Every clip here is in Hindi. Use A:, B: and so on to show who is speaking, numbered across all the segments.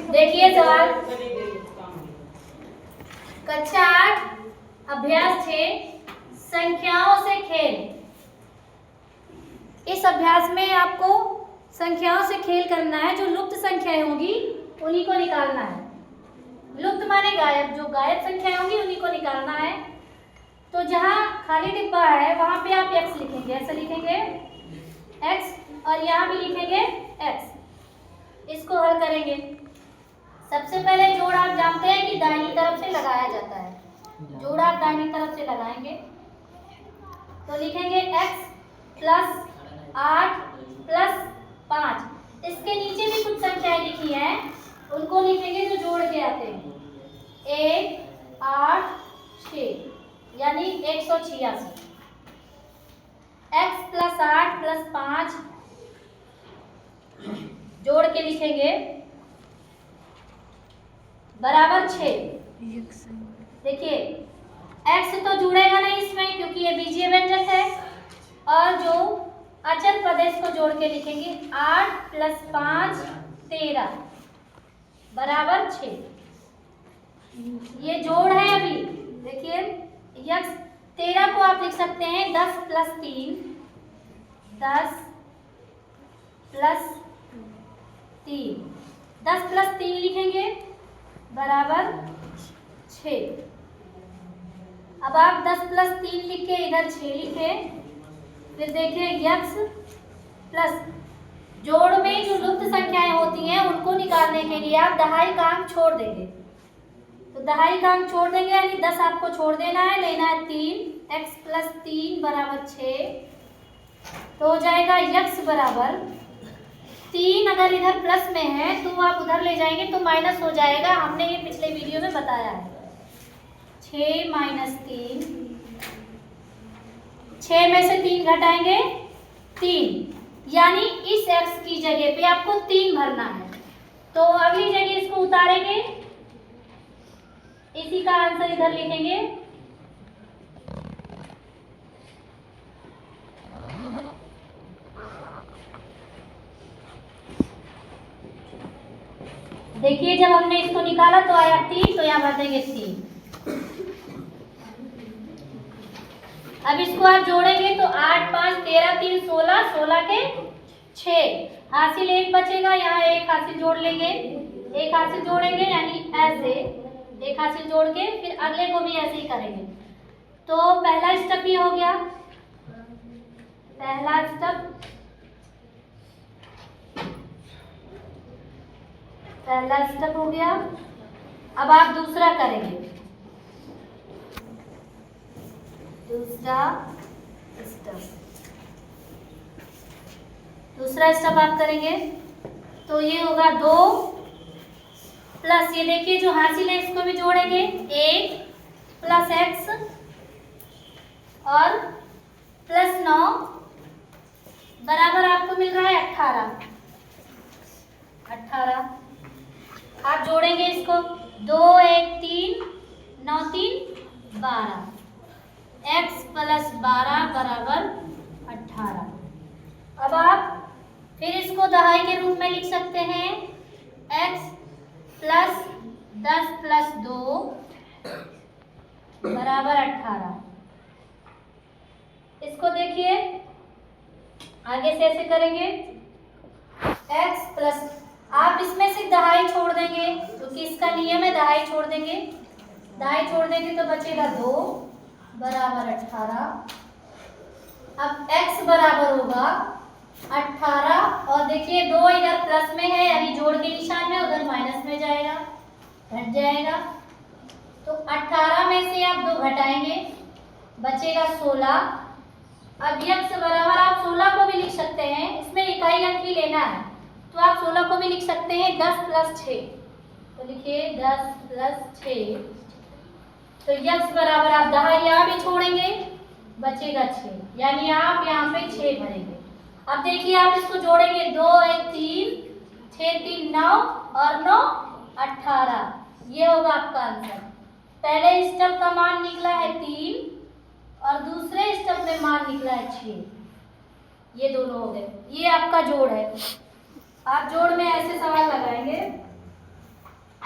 A: देखिए सवाल कक्षा 8 अभ्यास 6 संख्याओं से खेल। इस अभ्यास में आपको संख्याओं से खेल करना है। जो लुप्त संख्याएं होंगी उन्हीं को निकालना है। लुप्त माने गायब, जो गायब संख्याएं होंगी उन्हीं को निकालना है। तो जहाँ खाली डिब्बा है वहां पे आप x लिखेंगे, ऐसे लिखेंगे x और यहाँ भी लिखेंगे x। इसको हल करेंगे। सबसे पहले जोड़ आप जानते हैं कि दाहिनी तरफ से लगाया जाता है। जोड़ आप दाहिनी तरफ से लगाएंगे तो लिखेंगे x प्लस 8 प्लस 5। इसके नीचे भी कुछ संख्याएं लिखी हैं, उनको लिखेंगे जो जोड़ के आते हैं। 1 8 6 यानी 186। x प्लस 8 प्लस 5 जोड़ के लिखेंगे बराबर 6। देखिए x तो जुड़ेगा नहीं इसमें क्योंकि ये बीजीय व्यंजक है। और जो अचल प्रदेश को जोड़ के लिखेंगे 8 प्लस 5 13 बराबर 6। ये जोड़ है अभी। देखिए x 13 को आप लिख सकते हैं 10 प्लस 3 10 प्लस 3 10 प्लस 3 लिखेंगे बराबर 6। अब आप 10 प्लस 3 लिख के इधर 6 लिखे। फिर देखिए x प्लस जोड़ में जो लुप्त संख्याएं होती हैं उनको निकालने के लिए आप दहाई का अंक छोड़ देंगे। तो दहाई का अंक छोड़ देंगे यानी 10 आपको छोड़ देना है, लेना है 3। x प्लस 3 बराबर 6। तो हो जाएगा x बराबर 3। अगर इधर प्लस में है तो आप उधर ले जाएंगे तो माइनस हो जाएगा। हमने ये पिछले वीडियो में बताया है। 6 माइनस 3, 6 में से 3 घटाएंगे 3, यानी इस x की जगह पे आपको 3 भरना है। तो अगली जगह इसको उतारेंगे, इसी का आंसर इधर लिखेंगे। देखिए जब हमने इसको निकाला तो आया 3, तो यहाँ भर देंगे 3। अब इसको आप जोड़ेंगे तो 8 5 13 3 16, 16 के 6, हासिल 1 बचेगा। यहाँ एक हासिल जोड़ लेंगे, एक हासिल जोड़ेंगे यानी ऐसे एक हासिल जोड़ के फिर अगले को भी ऐसे ही करेंगे। तो पहला स्टेप ये हो गया, पहला स्टेप हो गया। अब आप दूसरा करेंगे, दूसरा स्टेप आप करेंगे तो ये होगा 2 प्लस, ये देखिए जो हासिल है इसको भी जोड़ेंगे 1 प्लस x और प्लस 9 बराबर आपको मिल रहा है 18। आप जोड़ेंगे इसको 2 1 3 9 3 12, x प्लस 12 बराबर 18। अब आप फिर इसको दहाई के रूप में लिख सकते हैं। x प्लस 10 प्लस 2 बराबर 18। इसको देखिए आगे से ऐसे करेंगे x प्लस, आप इसमें से दहाई छोड़ देंगे क्योंकि इसका नियम है दहाई छोड़ देंगे। दहाई छोड़ देंगे तो बचेगा 2 बराबर 18। अब x बराबर होगा 18 और देखिए 2 इधर प्लस में है यानी जोड़ के निशान में, उधर माइनस में जाएगा, घट जाएगा। तो 18 में से आप 2 घटाएंगे, बचेगा 16। अब x बराबर आप 16 को भी लिख सकते हैं, इसमें इकाई अंक ही लेना है तो आप 16 को भी लिख सकते हैं 10 प्लस 6। तो लिखिए 10 प्लस 6। तो x बराबर आप दहाई यहाँ भी छोड़ेंगे, बचेगा 6, यानी आप यहाँ पे 6 भरेंगे। अब देखिए आप इसको जोड़ेंगे 2 1 3 6 3 9 और 9 18, ये होगा आपका आंसर। पहले स्टेप का मान निकला है 3 और दूसरे स्टेप में मान निकला है 6। ये दोनों हो गए, ये आपका जोड़ है। आप जोड़ में ऐसे सवाल लगाएंगे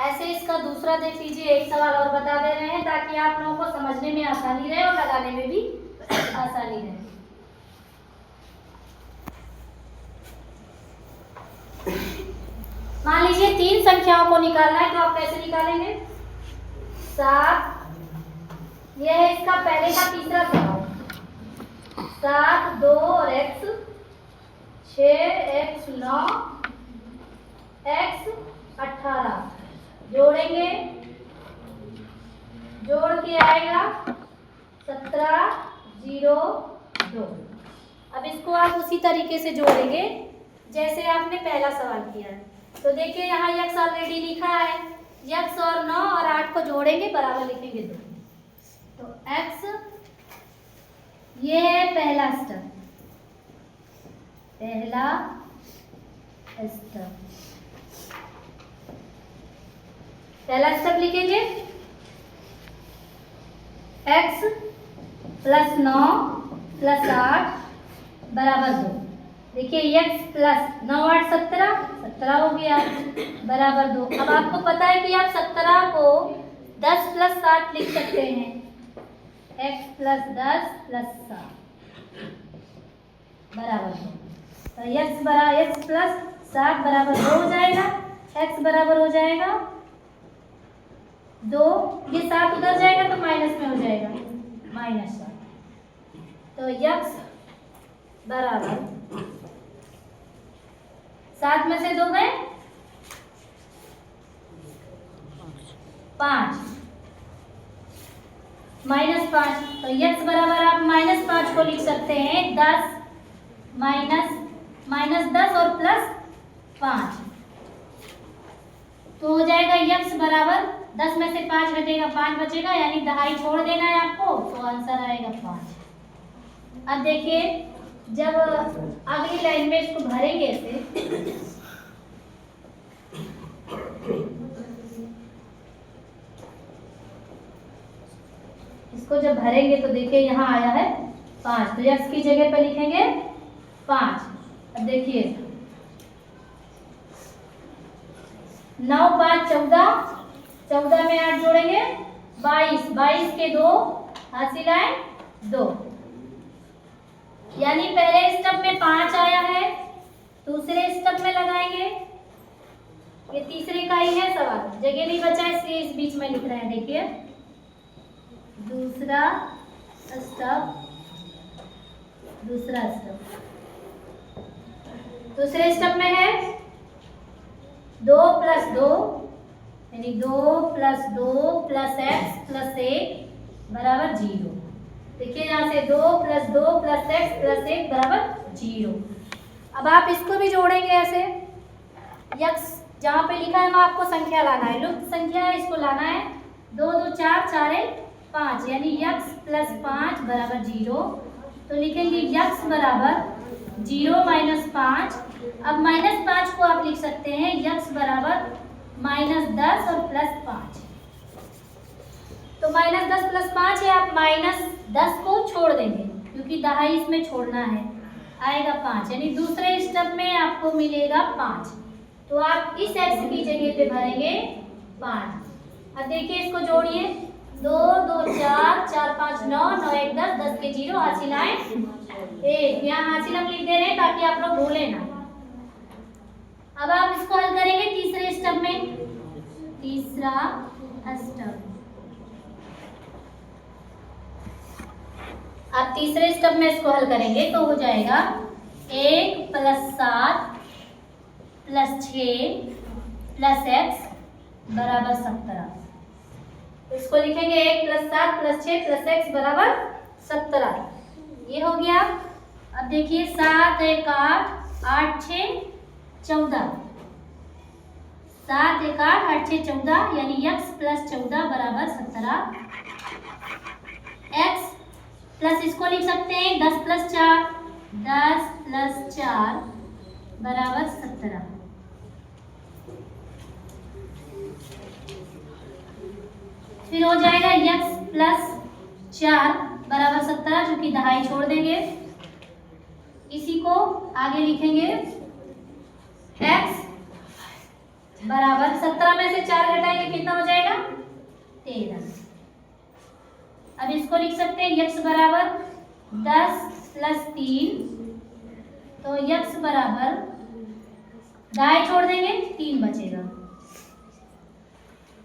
A: ऐसे इसका दूसरा देख लीजिए, एक सवाल और बता दे रहे हैं ताकि आप लोगों को समझने में आसानी रहे और लगाने में भी आसानी रहे। मान लीजिए 3 संख्याओं को निकालना है, तो आप कैसे निकालेंगे? 7, यह है इसका पहले का तीसरा सवाल। 7, 2 और x, 6, x 9, x 18 जोड़ेंगे, जोड़ के आएगा 17, 0, 2। अब इसको आप उसी तरीके से जोड़ेंगे जैसे आपने पहला सवाल किया है। तो देखिए यहाँ x ऑलरेडी लिखा है, x और 9 और 8 को जोड़ेंगे, बराबर लिखेंगे 2। तो x, ये है पहला स्टेप, पहला स्टेप, पहला स्टेप लिखेंगे x प्लस 9 प्लस 8 बराबर 2। देखिए x प्लस 9 8 17, 17 हो गया बराबर 2। अब आपको पता है कि आप 17 को 10 प्लस 7 लिख सकते हैं, x प्लस 10 प्लस 7 बराबर 2। तो x प्लस 7 बराबर 2 हो जाएगा, x बराबर हो जाएगा 2, ये 7 उधर जाएगा तो माइनस में हो जाएगा, -7। तो x बराबर 7 में से 2 गए 5, -5। तो x बराबर आप -5 को लिख सकते हैं 10 -10 और प्लस 5, तो हो जाएगा x बराबर 10 में से 5 घटेगा 5 बचेगा, यानी दहाई छोड़ देना है आपको, तो आंसर आएगा 5। अब देखिए जब अगली लाइन में इसको भरेंगे ऐसे, इसको जब भरेंगे तो देखिए यहाँ आया है 5, तो x की जगह पर लिखेंगे 5। अब देखिए 9 5 14, 14 में 8 जोड़ेंगे 22, 22 के 2 हासिल आए 2, यानी पहले स्टेप में 5 आया है, दूसरे स्टेप में लगाएंगे, ये तीसरे का ही है सवाल, जगह नहीं बचा इसलिए इस बीच में लिख रहे हैं। देखिए दूसरा स्टेप, दूसरे स्टेप में है 2 प्लस 2, यानी 2 प्लस 2 प्लस x प्लस 1 बराबर 0। देखिए यहाँ से 2 प्लस 2 प्लस x प्लस 1 बराबर 0। अब आप इसको भी जोड़ेंगे ऐसे, x जहाँ पे लिखा है वहाँ आपको संख्या लाना है, लुप्त संख्या है, इसको लाना है। 2 2 4 4 1 5, यानी x प्लस 5 बराबर 0। तो लिखेंगे x बराबर 0 माइनस 5। अब -5 को आप लिख सकते हैं x बराबर -10 और प्लस 5। तो -10 प्लस 5 है, आप -10 को छोड़ देंगे क्योंकि दहाई इसमें छोड़ना है, आएगा 5, यानी दूसरे स्टेप में आपको मिलेगा 5। तो आप इस x की जगह पे भरेंगे 5। अब देखिए इसको जोड़िए, 2 2 4 4 5 9 9 1 10, 10 के 0 हासिल आए 1, यहाँ हासिल हम लिख दे रहे हैं ताकि आप लोग भूले ना। अब आप इसको हल करेंगे तीसरे स्टेप में, तीसरा स्टेप, आप तीसरे स्टेप में इसको हल करेंगे तो हो जाएगा 1 प्लस 7 प्लस 6 प्लस x बराबर 17। इसको लिखेंगे 1 प्लस 7 प्लस 6 प्लस x बराबर 17, ये हो गया। अब देखिए 7 1 8 8 6 14, 7 1 8 8 6 14, यानी x प्लस 14 बराबर 17। x प्लस इसको लिख सकते हैं 10 प्लस 4, 10 प्लस 4 बराबर 17। फिर हो जाएगा x प्लस 4 बराबर 17, जो कि दहाई छोड़ देंगे, इसी को आगे लिखेंगे x बराबर 17 में से 4 घटाएंगे कितना हो जाएगा 13। अब इसको लिख सकते हैं x बराबर 10 + 3, तो x बराबर दाएं छोड़ देंगे 3 बचेगा।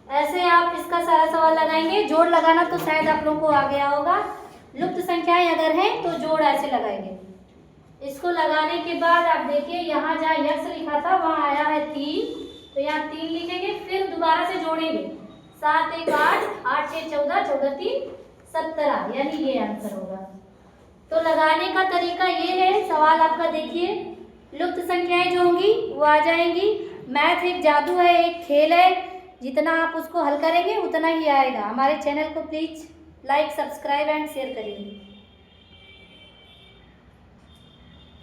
A: ऐसे आप इसका सारा सवाल लगाएंगे। जोड़ लगाना तो शायद आप लोगों को आ गया होगा। लुप्त संख्याएं अगर हैं तो जोड़ ऐसे लगाएंगे। इसको लगाने के बाद आप देखिए यहाँ जहाँ x लिखा था वहाँ आया है 3, तो यहाँ 3 लिखेंगे, फिर दोबारा से जोड़ेंगे 7 1 8, 8 6 14, 14 3 17, यानी ये आंसर होगा। तो लगाने का तरीका ये है। सवाल आपका देखिए, लुप्त संख्याएं जो होंगी वो आ जाएंगी। मैथ एक जादू है, एक खेल है, जितना आप उसको हल करेंगे उतना ही आएगा। हमारे चैनल को please like, subscribe and share करिए।